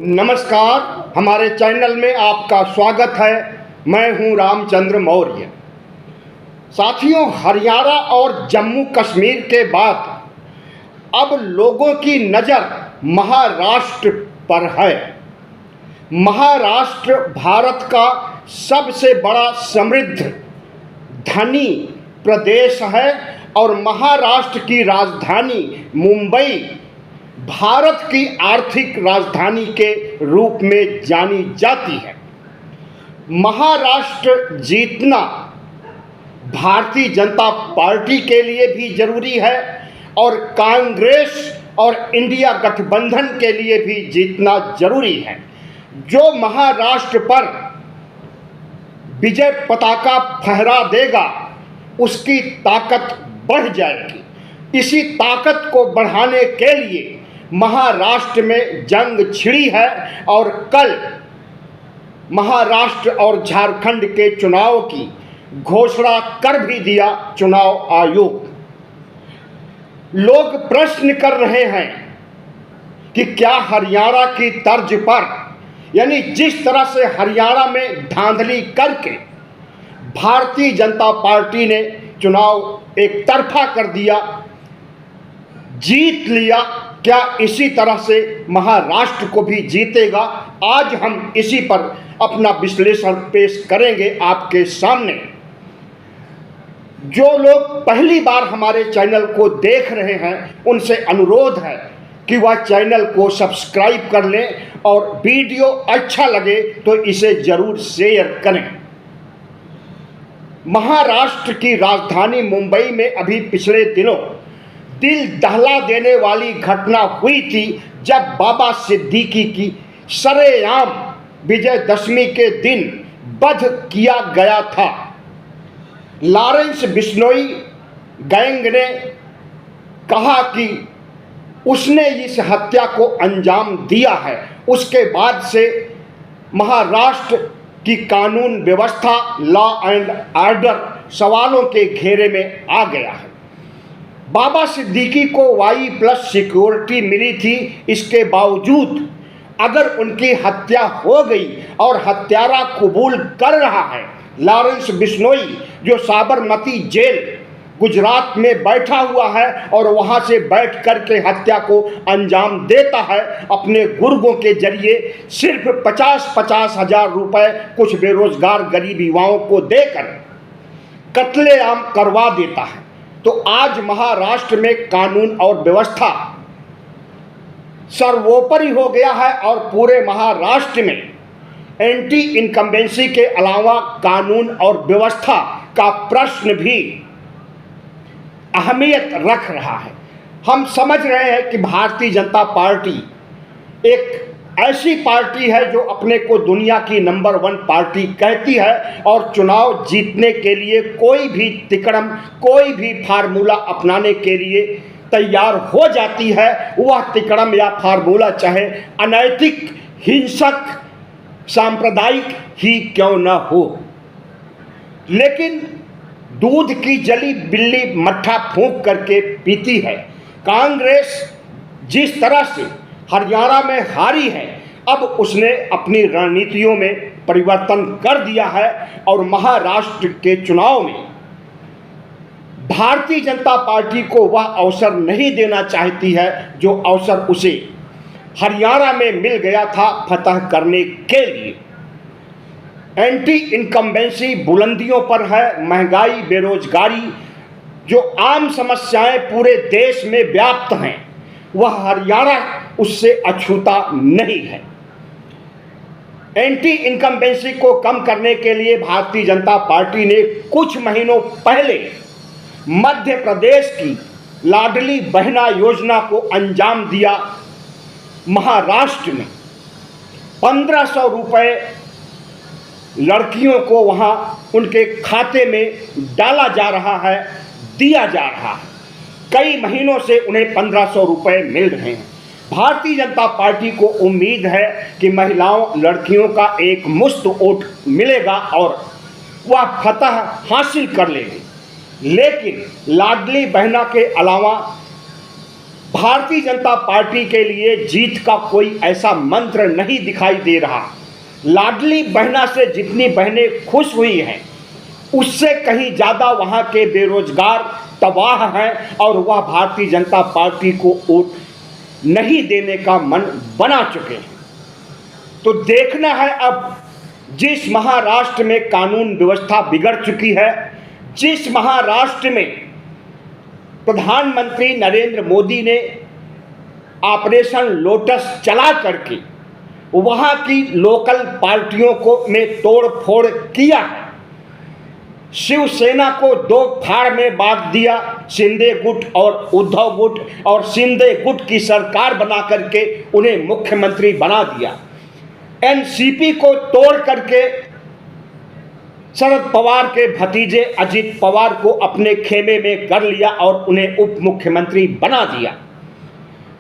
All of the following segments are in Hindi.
नमस्कार, हमारे चैनल में आपका स्वागत है। मैं हूं रामचंद्र मौर्य। साथियों, हरियाणा और जम्मू कश्मीर के बाद अब लोगों की नज़र महाराष्ट्र पर है। महाराष्ट्र भारत का सबसे बड़ा समृद्ध धनी प्रदेश है और महाराष्ट्र की राजधानी मुंबई भारत की आर्थिक राजधानी के रूप में जानी जाती है। महाराष्ट्र जीतना भारतीय जनता पार्टी के लिए भी जरूरी है और कांग्रेस और इंडिया गठबंधन के लिए भी जीतना जरूरी है। जो महाराष्ट्र पर विजय पताका फहरा देगा उसकी ताकत बढ़ जाएगी। इसी ताकत को बढ़ाने के लिए महाराष्ट्र में जंग छिड़ी है और कल महाराष्ट्र और झारखंड के चुनाव की घोषणा कर भी दिया चुनाव आयोग। लोग प्रश्न कर रहे हैं कि क्या हरियाणा की तर्ज पर, यानी जिस तरह से हरियाणा में धांधली करके भारतीय जनता पार्टी ने चुनाव एक तरफा कर दिया, जीत लिया, क्या इसी तरह से महाराष्ट्र को भी जीतेगा? आज हम इसी पर अपना विश्लेषण पेश करेंगे आपके सामने। जो लोग पहली बार हमारे चैनल को देख रहे हैं उनसे अनुरोध है कि वह चैनल को सब्सक्राइब कर लें और वीडियो अच्छा लगे तो इसे जरूर शेयर करें। महाराष्ट्र की राजधानी मुंबई में अभी पिछले दिनों दिल दहला देने वाली घटना हुई थी जब बाबा सिद्दीकी की सरेआम विजयदशमी के दिन वध किया गया था। लॉरेंस बिश्नोई गैंग ने कहा कि उसने इस हत्या को अंजाम दिया है। उसके बाद से महाराष्ट्र की कानून व्यवस्था, लॉ एंड ऑर्डर सवालों के घेरे में आ गया है। बाबा सिद्दीकी को Y+ सिक्योरिटी मिली थी, इसके बावजूद अगर उनकी हत्या हो गई और हत्यारा कबूल कर रहा है, लॉरेंस बिश्नोई जो साबरमती जेल गुजरात में बैठा हुआ है और वहां से बैठ कर के हत्या को अंजाम देता है, अपने गुर्गों के जरिए सिर्फ 50-50 हजार रुपए कुछ बेरोजगार गरीब युवाओं को देकर कत्लेआम करवा देता है। तो आज महाराष्ट्र में कानून और व्यवस्था सर्वोपरि हो गया है और पूरे महाराष्ट्र में एंटी इनकम्बेंसी के अलावा कानून और व्यवस्था का प्रश्न भी अहमियत रख रहा है। हम समझ रहे हैं कि भारतीय जनता पार्टी एक ऐसी पार्टी है जो अपने को दुनिया की नंबर 1 पार्टी कहती है और चुनाव जीतने के लिए कोई भी तिकड़म, कोई भी फार्मूला अपनाने के लिए तैयार हो जाती है। वह तिकड़म या फार्मूला चाहे अनैतिक, हिंसक, सांप्रदायिक ही क्यों न हो, लेकिन दूध की जली बिल्ली मट्ठा फूंक करके पीती है। कांग्रेस जिस तरह से हरियाणा में हारी है, अब उसने अपनी रणनीतियों में परिवर्तन कर दिया है और महाराष्ट्र के चुनाव में भारतीय जनता पार्टी को वह अवसर नहीं देना चाहती है जो अवसर उसे हरियाणा में मिल गया था फतह करने के लिए। एंटी इनकम्बेंसी बुलंदियों पर है। महंगाई, बेरोजगारी, जो आम समस्याएं पूरे देश में व्याप्त हैं, वह हरियाणा उससे अछूता नहीं है। एंटी इनकम्बेंसी को कम करने के लिए भारतीय जनता पार्टी ने कुछ महीनों पहले मध्य प्रदेश की लाडली बहना योजना को अंजाम दिया। महाराष्ट्र में 1500 रुपए लड़कियों को वहां उनके खाते में डाला जा रहा है, दिया जा रहा है। कई महीनों से उन्हें 1500 रुपए मिल रहे हैं। भारतीय जनता पार्टी को उम्मीद है कि महिलाओं, लड़कियों का एक मुश्त वोट मिलेगा और वह फतह हासिल कर लेंगे। लेकिन लाडली बहना के अलावा भारतीय जनता पार्टी के लिए जीत का कोई ऐसा मंत्र नहीं दिखाई दे रहा। लाडली बहना से जितनी बहनें खुश हुई हैं, उससे कहीं ज़्यादा वहाँ के बेरोजगार तबाह हैं और वह भारतीय जनता पार्टी को वोट नहीं देने का मन बना चुके हैं। तो देखना है अब, जिस महाराष्ट्र में कानून व्यवस्था बिगड़ चुकी है, जिस महाराष्ट्र में प्रधानमंत्री नरेंद्र मोदी ने ऑपरेशन लोटस चला करके वहाँ की लोकल पार्टियों को में तोड़ फोड़ किया है, शिवसेना को दो फाड़ में बांट दिया, शिंदे गुट और उद्धव गुट, और शिंदे गुट की सरकार बना करके उन्हें मुख्यमंत्री बना दिया। एनसीपी को तोड़ करके शरद पवार के भतीजे अजित पवार को अपने खेमे में कर लिया और उन्हें उप मुख्यमंत्री बना दिया।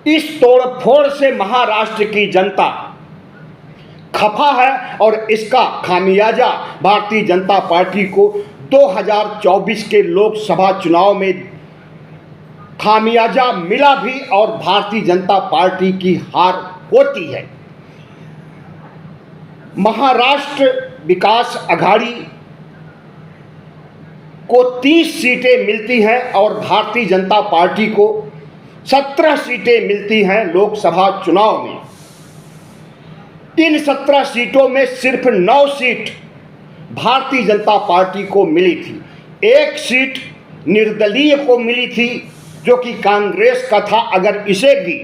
इस तोड़फोड़ से महाराष्ट्र की जनता खफा है और इसका खामियाजा भारतीय जनता पार्टी को 2024 के लोकसभा चुनाव में खामियाजा मिला भी और भारतीय जनता पार्टी की हार होती है। महाराष्ट्र विकास अघाड़ी को 30 सीटें मिलती हैं और भारतीय जनता पार्टी को 17 सीटें मिलती हैं लोकसभा चुनाव में। इन 17 सीटों में सिर्फ 9 सीट भारतीय जनता पार्टी को मिली थी। 1 सीट निर्दलीय को मिली थी जो कि कांग्रेस का था। अगर इसे भी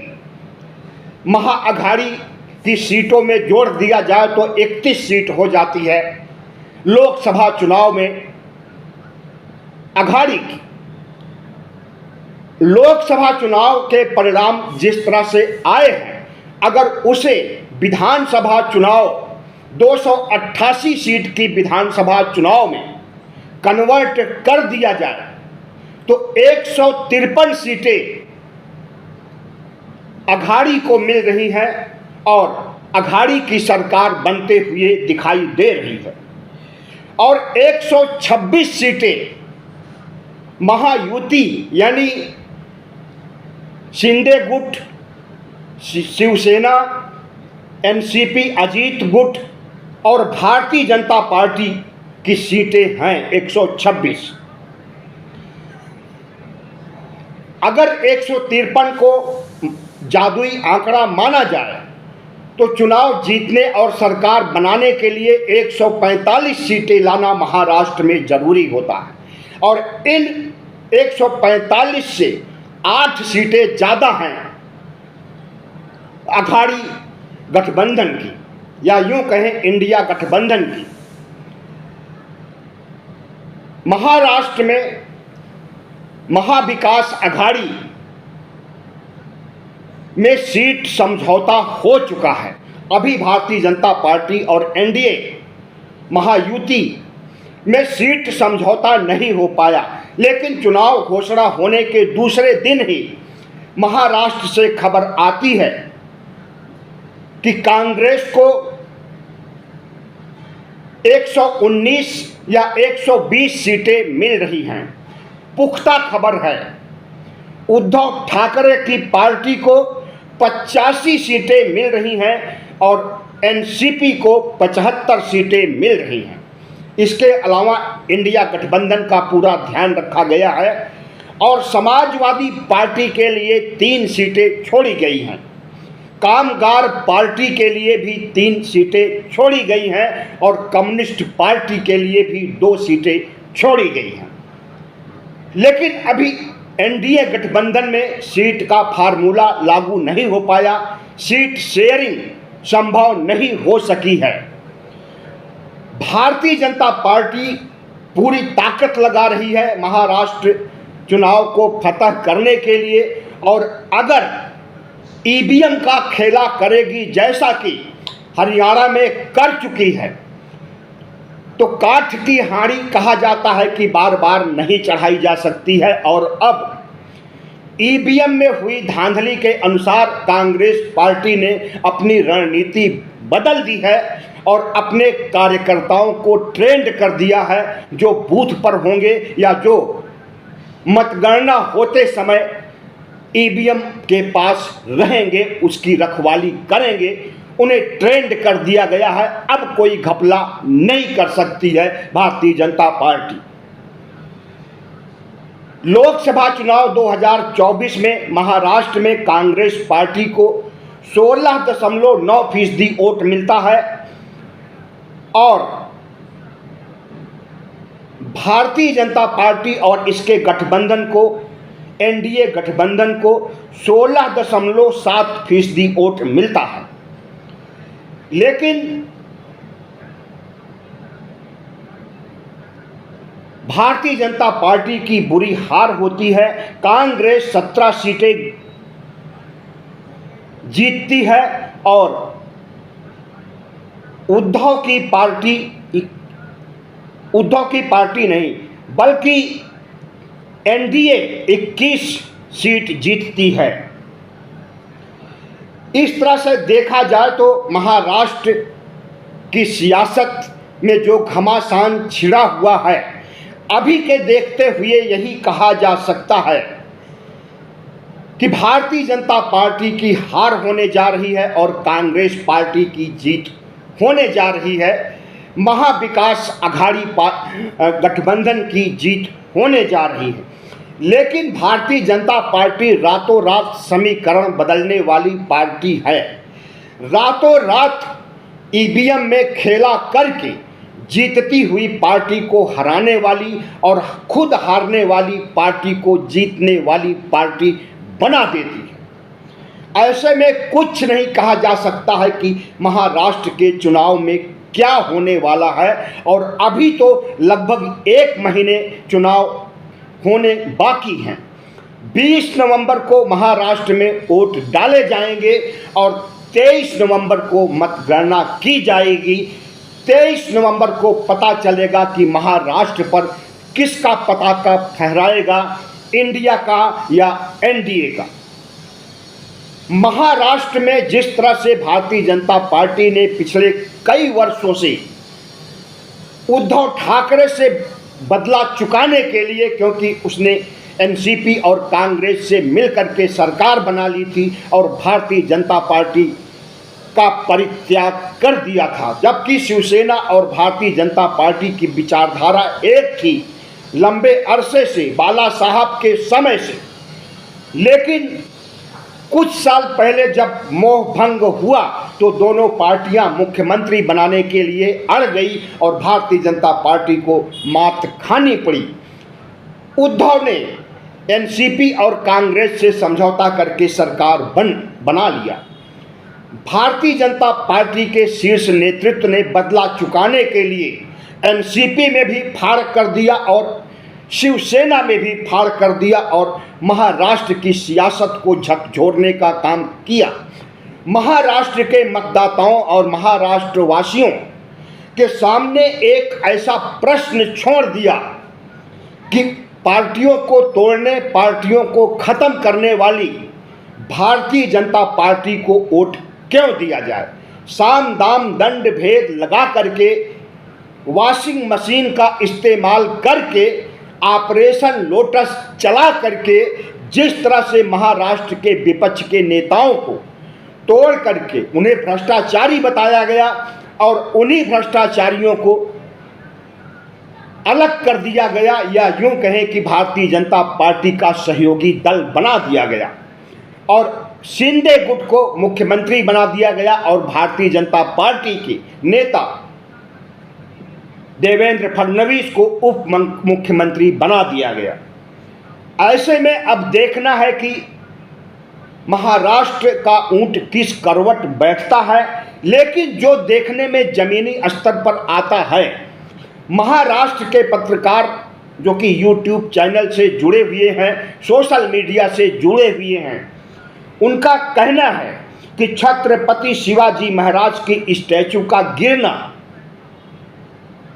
महाअघाड़ी की सीटों में जोड़ दिया जाए तो 31 सीट हो जाती है लोकसभा चुनाव में अघाड़ी की। लोकसभा चुनाव के परिणाम जिस तरह से आए हैं, अगर उसे विधानसभा चुनाव 288 सीट की विधानसभा चुनाव में कन्वर्ट कर दिया जाए तो 153 सीटें अघाड़ी को मिल रही हैं और अघाड़ी की सरकार बनते हुए दिखाई दे रही है। और 126 सीटें महायुति यानी शिंदे गुट, शिवसेना, एनसीपी, अजीत गुट और भारतीय जनता पार्टी की सीटें हैं 126। अगर 153 को जादुई आंकड़ा माना जाए तो चुनाव जीतने और सरकार बनाने के लिए 145 सीटें लाना महाराष्ट्र में जरूरी होता है। और इन 145 से 8 सीटें ज़्यादा हैं अघाड़ी गठबंधन की, या यूं कहें इंडिया गठबंधन की। महाराष्ट्र में महाविकास अघाड़ी में सीट समझौता हो चुका है। अभी भारतीय जनता पार्टी और एनडीए महायुति में सीट समझौता नहीं हो पाया, लेकिन चुनाव घोषणा होने के दूसरे दिन ही महाराष्ट्र से खबर आती है कि कांग्रेस को 119 या 120 सीटें मिल रही हैं। पुख्ता खबर है, उद्धव ठाकरे की पार्टी को 85 सीटें मिल रही हैं और एनसीपी को 75 सीटें मिल रही हैं। इसके अलावा इंडिया गठबंधन का पूरा ध्यान रखा गया है और समाजवादी पार्टी के लिए 3 सीटें छोड़ी गई हैं। कामगार पार्टी के लिए भी 3 सीटें छोड़ी गई हैं और कम्युनिस्ट पार्टी के लिए भी 2 सीटें छोड़ी गई हैं। लेकिन अभी एनडीए गठबंधन में सीट का फार्मूला लागू नहीं हो पाया, सीट शेयरिंग संभव नहीं हो सकी है। भारतीय जनता पार्टी पूरी ताकत लगा रही है महाराष्ट्र चुनाव को फतह करने के लिए, और अगर ईवीएम का खेला करेगी जैसा कि हरियाणा में कर चुकी है तो काठ की हांडी कहा जाता है कि बार बार नहीं चढ़ाई जा सकती है। और अब ईवीएम में हुई धांधली के अनुसार कांग्रेस पार्टी ने अपनी रणनीति बदल दी है और अपने कार्यकर्ताओं को ट्रेंड कर दिया है, जो बूथ पर होंगे या जो मतगणना होते समय ईवीएम के पास रहेंगे, उसकी रखवाली करेंगे। उन्हें ट्रेंड कर दिया गया है, अब कोई घपला नहीं कर सकती है भारतीय जनता पार्टी। लोकसभा चुनाव 2024 में महाराष्ट्र में कांग्रेस पार्टी को 16.9% वोट मिलता है और भारतीय जनता पार्टी और इसके गठबंधन को, एनडीए गठबंधन को 16.7% वोट मिलता है। लेकिन भारतीय जनता पार्टी की बुरी हार होती है। कांग्रेस 17 सीटें जीतती है और उद्धव की पार्टी नहीं बल्कि एनडीए 21 सीट जीतती है। इस तरह से देखा जाए तो महाराष्ट्र की सियासत में जो घमासान छिड़ा हुआ है, अभी के देखते हुए यही कहा जा सकता है कि भारतीय जनता पार्टी की हार होने जा रही है और कांग्रेस पार्टी की जीत होने जा रही है। महाविकास आघाड़ी गठबंधन की जीत होने जा रही है। लेकिन भारतीय जनता पार्टी रातों रात समीकरण बदलने वाली पार्टी है। रातों रात ईवीएम में खेला करके जीतती हुई पार्टी को हराने वाली और खुद हारने वाली पार्टी को जीतने वाली पार्टी बना देती है। ऐसे में कुछ नहीं कहा जा सकता है कि महाराष्ट्र के चुनाव में क्या होने वाला है और अभी तो लगभग 1 महीने चुनाव होने बाकी हैं। 20 नवंबर को महाराष्ट्र में वोट डाले जाएंगे और 23 नवंबर को मतगणना की जाएगी। 23 नवंबर को पता चलेगा कि महाराष्ट्र पर किसका पताका फहराएगा, इंडिया का या एनडीए का। महाराष्ट्र में जिस तरह से भारतीय जनता पार्टी ने पिछले कई वर्षों से उद्धव ठाकरे से बदला चुकाने के लिए, क्योंकि उसने एनसीपी और कांग्रेस से मिलकर के सरकार बना ली थी और भारतीय जनता पार्टी का परित्याग कर दिया था, जबकि शिवसेना और भारतीय जनता पार्टी की विचारधारा एक थी लंबे अरसे से, बाला साहब के समय से। लेकिन कुछ साल पहले जब मोह भंग हुआ तो दोनों पार्टियां मुख्यमंत्री बनाने के लिए अड़ गई और भारतीय जनता पार्टी को मात खानी पड़ी। उद्धव ने एनसीपी और कांग्रेस से समझौता करके सरकार बना लिया। भारतीय जनता पार्टी के शीर्ष नेतृत्व ने बदला चुकाने के लिए एनसीपी में भी फाड़ कर दिया और शिवसेना में भी फाड़ कर दिया और महाराष्ट्र की सियासत को झकझोरने का काम किया। महाराष्ट्र के मतदाताओं और महाराष्ट्र वासियों के सामने एक ऐसा प्रश्न छोड़ दिया कि पार्टियों को तोड़ने, पार्टियों को खत्म करने वाली भारतीय जनता पार्टी को वोट क्यों दिया जाए। साम दाम दंड भेद लगा करके, वॉशिंग मशीन का इस्तेमाल करके, ऑपरेशन लोटस चला करके जिस तरह से महाराष्ट्र के विपक्ष के नेताओं को तोड़ करके उन्हें भ्रष्टाचारी बताया गया और उन्हीं भ्रष्टाचारियों को अलग कर दिया गया, या यूं कहें कि भारतीय जनता पार्टी का सहयोगी दल बना दिया गया और शिंदे गुट को मुख्यमंत्री बना दिया गया और भारतीय जनता पार्टी के नेता देवेंद्र फडणवीस को उप मुख्यमंत्री बना दिया गया। ऐसे में अब देखना है कि महाराष्ट्र का ऊंट किस करवट बैठता है। लेकिन जो देखने में जमीनी स्तर पर आता है, महाराष्ट्र के पत्रकार जो कि यूट्यूब चैनल से जुड़े हुए हैं, सोशल मीडिया से जुड़े हुए हैं, उनका कहना है कि छत्रपति शिवाजी महाराज की स्टैचू का गिरना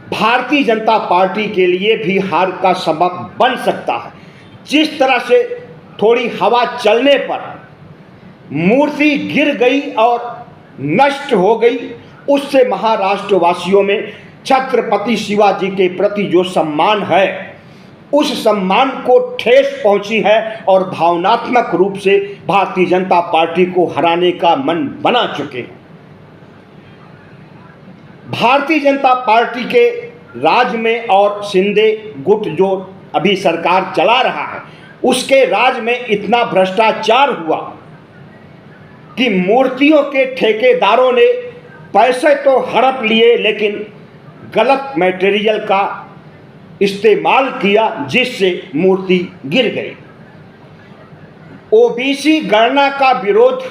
भारतीय जनता पार्टी के लिए भी हार का सबब बन सकता है। जिस तरह से थोड़ी हवा चलने पर मूर्ति गिर गई और नष्ट हो गई, उससे महाराष्ट्र वासियों में छत्रपति शिवाजी के प्रति जो सम्मान है उस सम्मान को ठेस पहुंची है और भावनात्मक रूप से भारतीय जनता पार्टी को हराने का मन बना चुके हैं। भारतीय जनता पार्टी के राज में और शिंदे गुट जो अभी सरकार चला रहा है, उसके राज में इतना भ्रष्टाचार हुआ कि मूर्तियों के ठेकेदारों ने पैसे तो हड़प लिए, लेकिन गलत मटेरियल का इस्तेमाल किया, जिससे मूर्ति गिर गई। ओबीसी गणना का विरोध,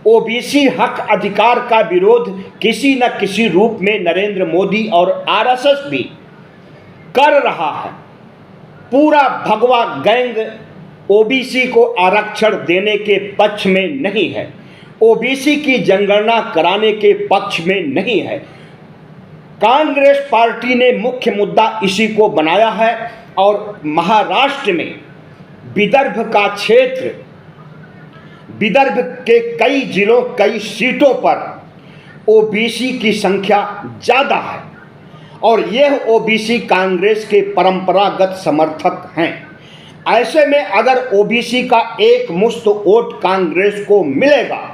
ओबीसी हक अधिकार का विरोध किसी न किसी रूप में नरेंद्र मोदी और आरएसएस भी कर रहा है। पूरा भगवा गैंग ओबीसी को आरक्षण देने के पक्ष में नहीं है, ओबीसी की जनगणना कराने के पक्ष में नहीं है। कांग्रेस पार्टी ने मुख्य मुद्दा इसी को बनाया है और महाराष्ट्र में विदर्भ का क्षेत्र, विदर्भ के कई जिलों, कई सीटों पर ओबीसी की संख्या ज़्यादा है और यह ओबीसी कांग्रेस के परंपरागत समर्थक हैं। ऐसे में अगर ओबीसी का एक मुश्त वोट कांग्रेस को मिलेगा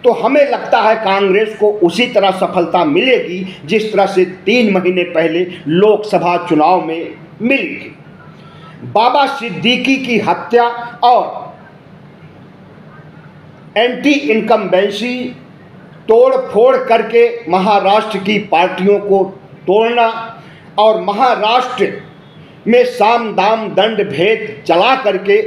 तो हमें लगता है कांग्रेस को उसी तरह सफलता मिलेगी जिस तरह से 3 महीने पहले लोकसभा चुनाव में मिली थी। बाबा सिद्दीकी की हत्या और एंटी इनकम्बेंसी तोड़ फोड़ करके महाराष्ट्र की पार्टियों को तोड़ना और महाराष्ट्र में साम दाम दंड भेद चला करके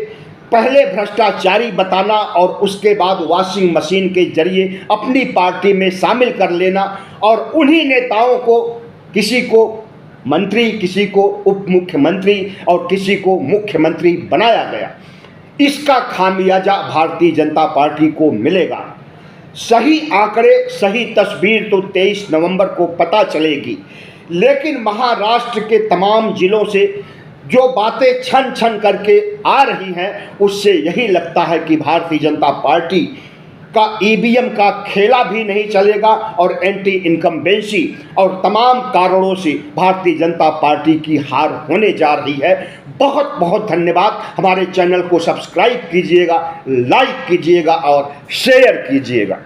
पहले भ्रष्टाचारी बताना और उसके बाद वॉशिंग मशीन के जरिए अपनी पार्टी में शामिल कर लेना और उन्हीं नेताओं को, किसी को मंत्री, किसी को उप मुख्यमंत्री और किसी को मुख्यमंत्री बनाया गया। इसका खामियाजा भारतीय जनता पार्टी को मिलेगा। सही आंकड़े, सही तस्वीर तो 23 नवंबर को पता चलेगी, लेकिन महाराष्ट्र के तमाम जिलों से जो बातें छन छन करके आ रही हैं, उससे यही लगता है कि भारतीय जनता पार्टी का ईवीएम का खेला भी नहीं चलेगा और एंटी इनकम्बेंसी और तमाम कारणों से भारतीय जनता पार्टी की हार होने जा रही है। बहुत बहुत धन्यवाद। हमारे चैनल को सब्सक्राइब कीजिएगा, लाइक कीजिएगा और शेयर कीजिएगा।